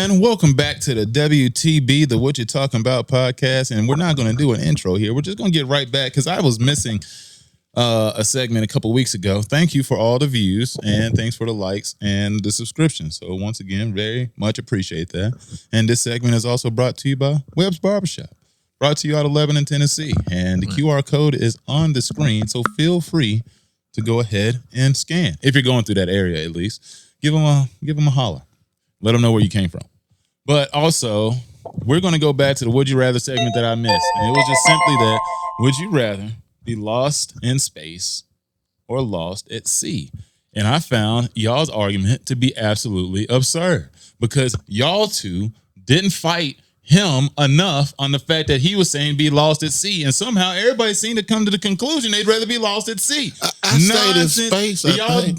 everyone. Welcome back to the WTB, the What You Talking About podcast. And we're not going to do an intro here. We're just going to get right back because I was missing a segment a couple weeks ago. Thank you for all the views and thanks for the likes and the subscriptions. So once again, very much appreciate that. And this segment is also brought to you by Webb's Barbershop, brought to you out of Lebanon, Tennessee. And the QR code is on the screen, so feel free to go ahead and scan. If you're going through that area, at least, give them a holler. Let them know where you came from. But also, we're going to go back to the Would You Rather segment that I missed. And it was just simply that, would you rather be lost in space or lost at sea? And I found y'all's argument to be absolutely absurd because y'all two didn't fight him enough on the fact that he was saying be lost at sea, and somehow everybody seemed to come to the conclusion they'd rather be lost at sea. I stayed in space.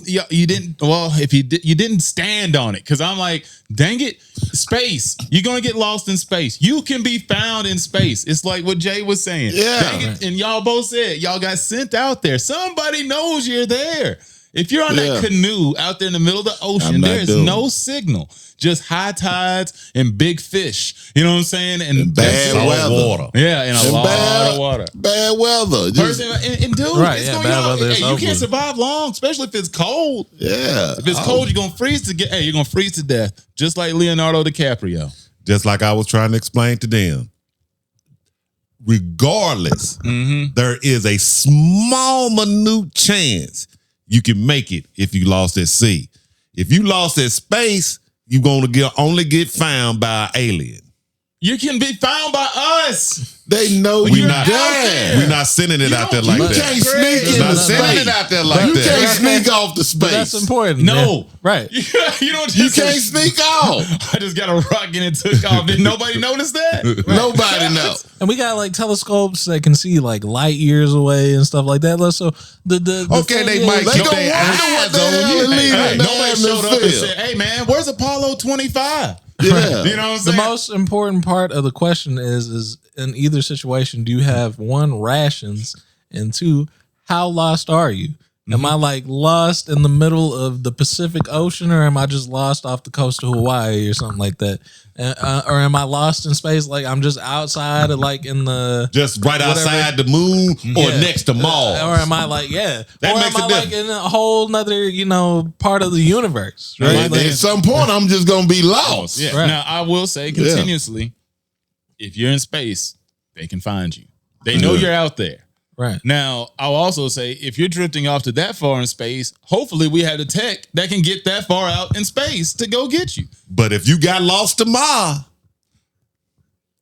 You didn't. Well, if you did, you didn't stand on it because I'm like, dang it, space. You're gonna get lost in space. You can be found in space. It's like what Jay was saying. Yeah, dang it, and y'all both said y'all got sent out there. Somebody knows you're there. If you're on that canoe out there in the middle of the ocean, there's no signal. Just high tides and big fish. You know what I'm saying? And bad weather. Yeah, and a lot of water. Bad weather. And dude, right, it's yeah, going bad on. weather. Hey, you can't survive long, especially if it's cold. Yeah. If it's cold, you're gonna freeze you're gonna freeze to death, just like Leonardo DiCaprio. Just like I was trying to explain to them. Regardless, there is a small, minute chance you can make it if you lost at sea. If you lost at space, you're going to only get found by an alien. You can be found by us. They know We're you're not, there. We're not sending it out there like that. You can't sneak not into sending space. it out there like You that. can't sneak off the space. But that's important. No. Man. Right. You don't. You can't sneak off. I just got a rocket and it took off. Did nobody notice that? Nobody knows. And we got like telescopes that can see like light years away and stuff like that. So the Okay, they might They keep gonna their wonder what eyes the on hell you. is leaving Hey, the nobody showed up and atmosphere. said, "Hey man, where's Apollo 25?" Yeah. You know what I'm the saying? most important part of the question is in either situation, do you have one, rations, and two, how lost are you? Am I like lost in the middle of the Pacific Ocean, or am I just lost off the coast of Hawaii or something like that? Or am I lost in space? Like I'm just outside of like in the just right outside the moon or next to Mars. Or am I like That or makes am I a like in a whole nother part of the universe? Right? Like, at some point, I'm just gonna be lost. Yeah. Right. Now I will say continuously, if you're in space, they can find you. They know you're out there. Right. Now, I'll also say if you're drifting off to that far in space, hopefully we have the tech that can get that far out in space to go get you. But if you got lost tomorrow,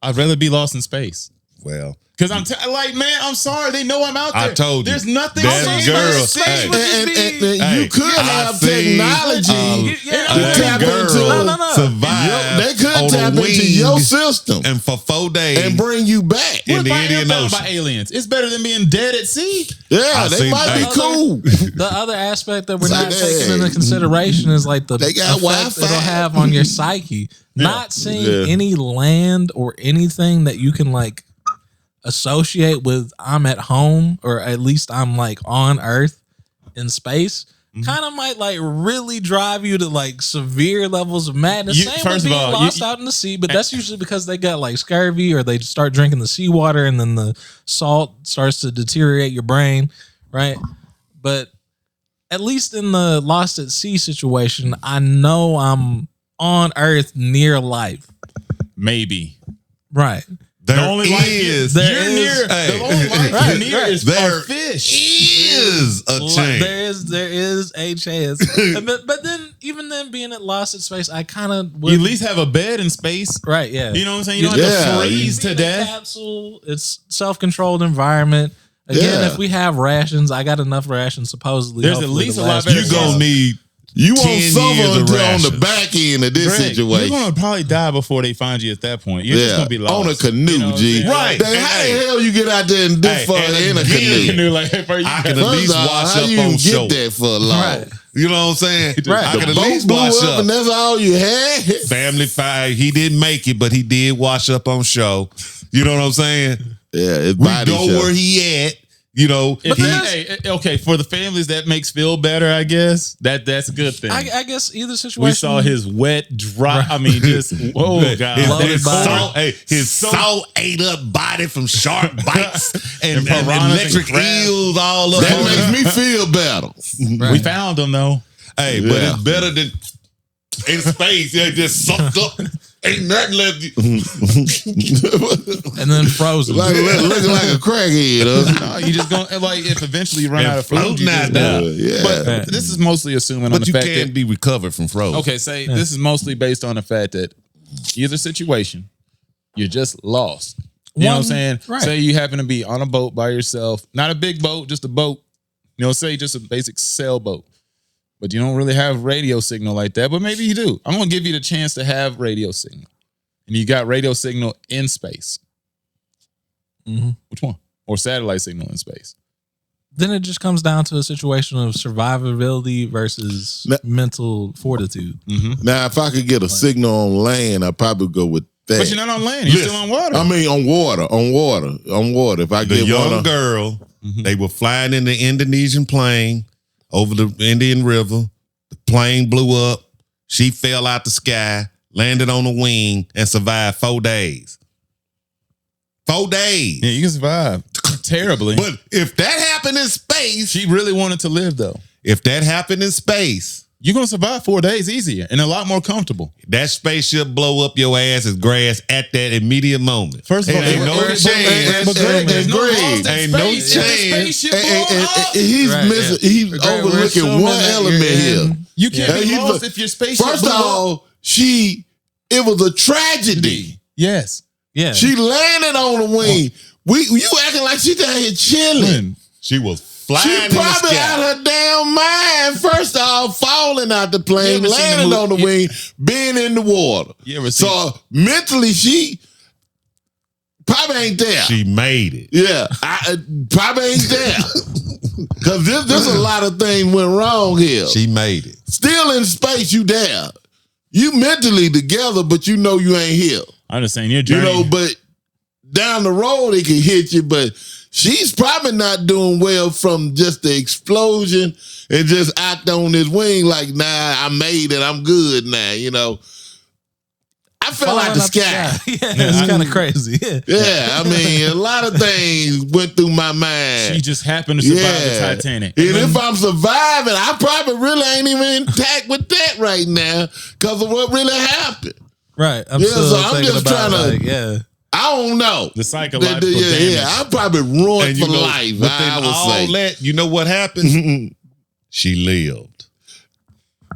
I'd rather be lost in space. well, Because I'm sorry, they know I'm out there. I told you. There's nothing That girl, And you could have I seen technology a to tap girl into. survive They could on tap a into your wing system and for 4 days and bring you back. in What the if I am Indian found Ocean. by aliens? It's better than being dead at sea. Yeah, they might be cool. The other aspect that we're not taking into consideration is like the They got effect Wi-Fi. it'll have on your psyche. Not seeing any land or anything that you can like associate with I'm at home, or at least I'm like on Earth in space, kind of might like really drive you to like severe levels of madness. Same first with of being all, lost out in the sea, but that's usually because they got like scurvy or they start drinking the seawater and then the salt starts to deteriorate your brain, right? But at least in the lost at sea situation, I know I'm on Earth near life. Maybe. Right. There only life is you're near. The only life you're near is there a fish. is a chance. There is a chance. but then even then being at lost at space, I kind of would You at least have a bed in space. right, yeah. You know what I'm saying? You don't have to freeze to Being a death. capsule, it's self-controlled environment. Again, if we have rations, I got enough rations supposedly. There's at hopefully least to a lot last better me You gonna need You 10 won't years suffer of until on the rations. back end of this Greg, situation. you're gonna probably die before they find you at that point. You're just gonna be lost. on a canoe, You know what I'm G. saying? Right. Then how the hell you get out there and this far in a canoe? Canoe, like, hey, bro, you I got- can at least First off, wash how up you on get shore. that for long? Right. You know what I'm saying? Right. I The can at boat least blew wash up up. and that's all you had? Family fire. He didn't make it, but he did wash up on show. You know what I'm saying? Yeah, it's We body know show. where he at. You know, Okay, for the families that makes feel better, I guess that's a good thing. I guess either situation. We saw his wet, dry. I mean, just god, his salt ate up body from shark bites and piranhas electric and eels all up. That makes me feel better. Right. We found him though. Hey, but it's better than in space. They just sucked up. Ain't nothing left. And then frozen. Looking like a crackhead. No, you just gonna if eventually you run out of food, you just down. Yeah. But this is mostly assuming on But the you fact can't that be recovered from frozen. this is mostly based on the fact that either situation, you're just lost. You know what I'm saying? Right. Say you happen to be on a boat by yourself, not a big boat, just a boat. Say just a basic sailboat. But you don't really have radio signal like that, but maybe you do. I'm going to give you the chance to have radio signal. And you got radio signal in space. Mm-hmm. Which one? Or satellite signal in space? Then it just comes down to a situation of survivability versus mental fortitude. Mm-hmm. Now, if I could get a signal on land, I'd probably go with that. But you're not on land. You're still on water. I mean, on water. If I The get young girl, they were flying in the Indonesian plane over the Indian River. The plane blew up. She fell out the sky, landed on a wing, and survived 4 days. 4 days. Yeah, you can survive terribly. But if that happened in space, She really wanted to live, though. if that happened in space, You're going to survive 4 days easier and a lot more comfortable. that spaceship blow up your ass as grass at that immediate moment. First of all, ain't no chance. There's no laws in Ain't no space. If the chance. spaceship blow up, he's Right, missing. yeah. He's We're overlooking assuming one that element you're here. in- you can't be He's lost a- if your spaceship First blew of up. all, it was a tragedy. Yes. Yeah. She landed on the wing. You acting like she down here chilling. She was flying She in the probably sky. out her damn mind. First off, falling out the plane, You ever seen the landing on the movie- wing, being in the water. You ever seen- So mentally, she probably ain't there. She made it. Yeah, probably ain't there. Because there's a lot of things went wrong here. She made it. Still in space, you there. You mentally together, but you know you ain't here. I'm just saying, your You journey. know, but down the road it can hit you, but she's probably not doing well from just the explosion and just out on this wing like, nah, I made it, I'm good now, I fell out the sky. Yeah, it's kind of crazy. Yeah. Yeah, I mean, a lot of things went through my mind. she just happened to survive the Titanic. And if I'm surviving, I probably really ain't even intact with that right now because of what really happened. Right. I'm Yeah, still so I'm thinking just about trying to- yeah. I don't know. The psychological damage. Yeah, I'm probably ruined And for life. within I would all say. that, you know what happened? She lived.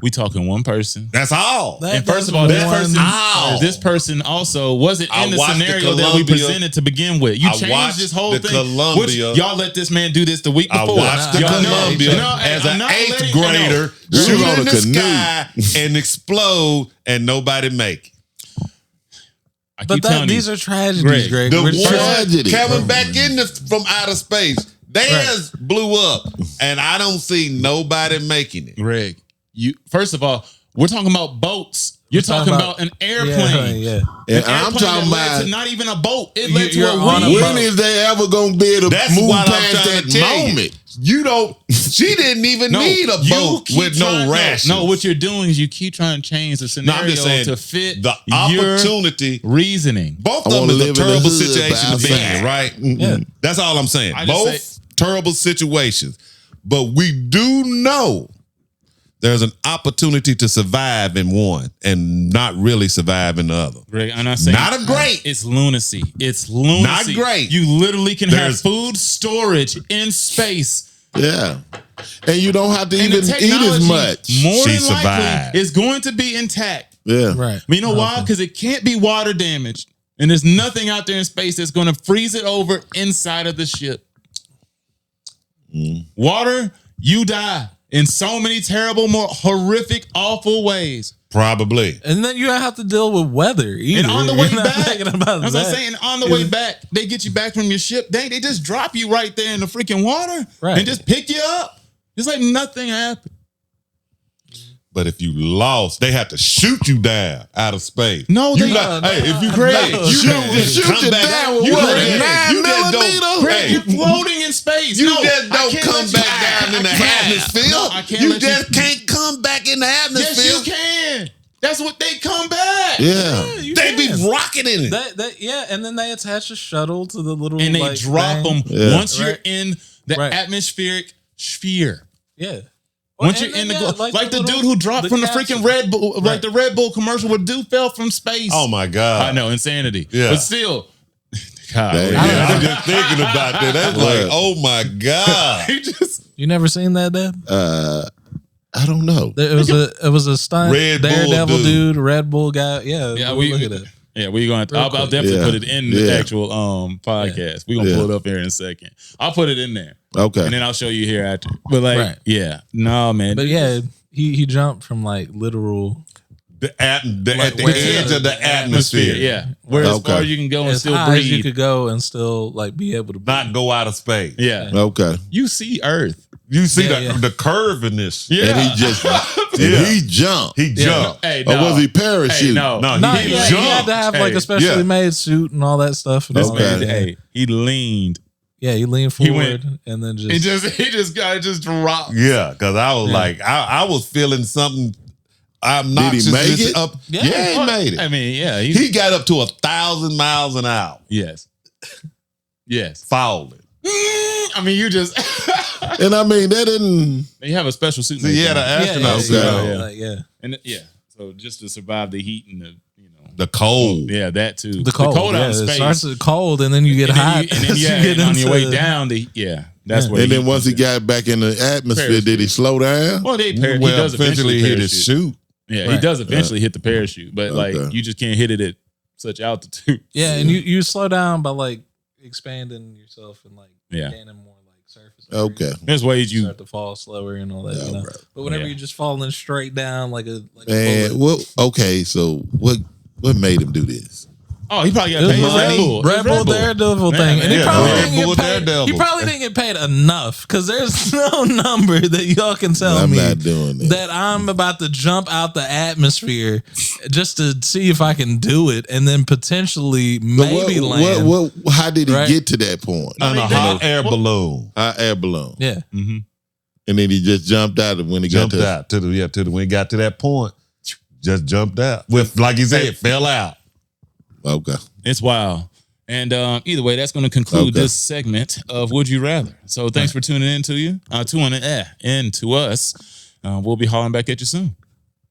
We talking one person. That's all. And first of all, Ow. this person also wasn't I in the watched the scenario that we Columbia- presented to begin with. You I changed watched this whole the thing. Columbia- Which, y'all let this man do this the week I before. watched the Y'all know- Columbia No, as I'm an not eighth letting- grader We was shoot on in a the canoe. sky and explode and nobody make it. I But keep telling these you, are tragedies, Greg. The We're one tragedy. coming back in from outer space, theirs blew up, and I don't see nobody making it. Greg, first of all, we're talking about boats. You're talking about an airplane. Yeah. And An I'm airplane talking that led about to not even a boat. It led to You're a on a wing. when is they ever gonna be able to That's move what I'm past trying that to tell moment? You don't. She didn't even need a you boat keep with trying- no rations. No, what you're doing is you keep trying to change the No, scenario I'm just saying to fit the your opportunity. reasoning. Both I of them wanna is a live in the terrible hood, situation but to be outside. in, right? Yeah. That's all I'm saying. I just Both terrible situations. But we do know there's an opportunity to survive in one and not really survive in the other. Greg, I'm not saying Not a great. It's lunacy. It's lunacy. Not great. You literally can There's- have food storage in space. Yeah, and you don't have to And even the eat technology, as much. more She than likely, survived. is going to be intact. Yeah, Right. But you know why? Because it can't be water damaged. And there's nothing out there in space that's going to freeze it over inside of the ship. Water, you die in so many terrible, more horrific, awful ways. Probably. And then you don't have to deal with weather either. And on the way You're not back, thinking about that's what I'm that. saying. On the way back, they get you back from your ship. Dang, they just drop you right there in the freaking water Right. and just pick you up. It's like nothing happened. But if you lost, they have to shoot you down out of space. No, you they- not, hey, if you Greg, hey, you shoot don't just you come back. down with You what, don't- a 9 you just don't- millimeter? Greg, Hey, you're floating in in space. You No, just I don't can't come let you- back down in the I can't. atmosphere. No, I can't You let just can't come back in the atmosphere. Yes, you can. That's what they come back. Yeah. You They can. be rocking in it. Yeah, and then they attach a shuttle to the little And they like, drop thing. them Yeah. once you're Right. in the Right. atmospheric sphere. Yeah. Once Well, you're and in the then, glow, yeah, like the little- dude who dropped from the capsule. freaking Red Bull, like Right. the Red Bull commercial where dude fell from space. Oh my God. I know, insanity. Yeah. But still, God, Dang. Yeah, I'm just thinking about that. That's like, What? oh my God. he just You never seen that, Dad? I don't know. It was a stunt Red Bull Daredevil dude. Red Bull guy. Yeah, yeah, we'll we look at it. yeah, we going to. Real I'll quick. definitely Yeah. put it in the Yeah. actual podcast. We're gonna Yeah. pull it up here in a second. I'll put it in there, Okay. and then I'll show you here after. But like, Right. yeah, no, man. But yeah, he jumped from like literal At the where- edge of the atmosphere. yeah. Where as Okay. far as you can go and as still high as you breathe. could go and still like be able to breathe. Not go out of space. Yeah, Okay. you see Earth. You see Yeah, the curve in this. Yeah, And he just Yeah. he jumped. He jumped. Hey, Or no. was he parachute? Hey, no, No, No, he he had jumped. to have like Hey, a specially yeah. made suit and all that stuff. And This all Okay. man, that. hey, he leaned. Yeah, he leaned He forward went- and then He just got just dropped. Yeah, because I was Yeah. like, I was feeling something obnoxious. make it? Up. Yeah. Yeah, he made it. I mean, yeah, He got up to 1,000 miles an hour, yes, yes. falling. I mean, you just And I mean, that didn't. they have a special suit. So he had an yeah, astronaut Okay. suit yeah, on. yeah, like, yeah. and yeah, so just to survive the heat and the The cold. yeah, that too. The cold, out yeah, in it space. starts at cold and then you get and then hot. you, and then as you yeah, get and on your way into- down, that's Yeah. where. And the then heat once he comes in. got back in the atmosphere, Parachute. did he slow down? well, he Well, does eventually hit parachute. his chute. Yeah, he Right. does eventually hit the parachute, but like Okay. you just can't hit it at such altitude. Yeah, and you slow down by like expanding yourself and like Yeah. gaining more like surface. area. Okay. There's ways You you. start to fall slower and all that, Yeah, you know. right. But whenever Yeah. you're just falling straight down like a And bullet. okay, so what made him do this? Oh, he probably It got was paid. the Red Bull. Red Bull Daredevil Yeah, thing, and he yeah, probably Red didn't Bull get paid. Daredevil. He probably didn't get paid enough because there's no number that y'all can tell I'm me not doing that. that I'm about to jump out the atmosphere just to see if I can do it, and then potentially maybe land. How did he Right. get to that point? On a they hot go- air balloon. Hot air balloon. Yeah, Mm-hmm. And then he just jumped out of when he Jumped got to out to the when he got to that point, just jumped out. With like he said, fell out. Okay. It's wild. And either way, that's going to conclude Okay. this segment of Would You Rather. So thanks for tuning in to us. We'll be hollering back at you soon.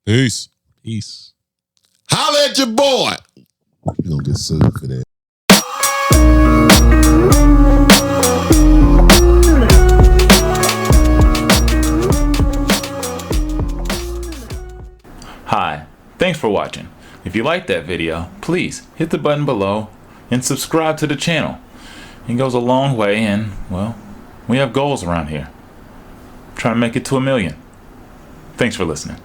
Peace. peace. Holla at your boy. You're gonna get sued for that. Hi, thanks for watching. If you liked that video, please hit the button below and subscribe to the channel. It goes a long way and, well, we have goals around here. Trying to make it to 1 million. Thanks for listening.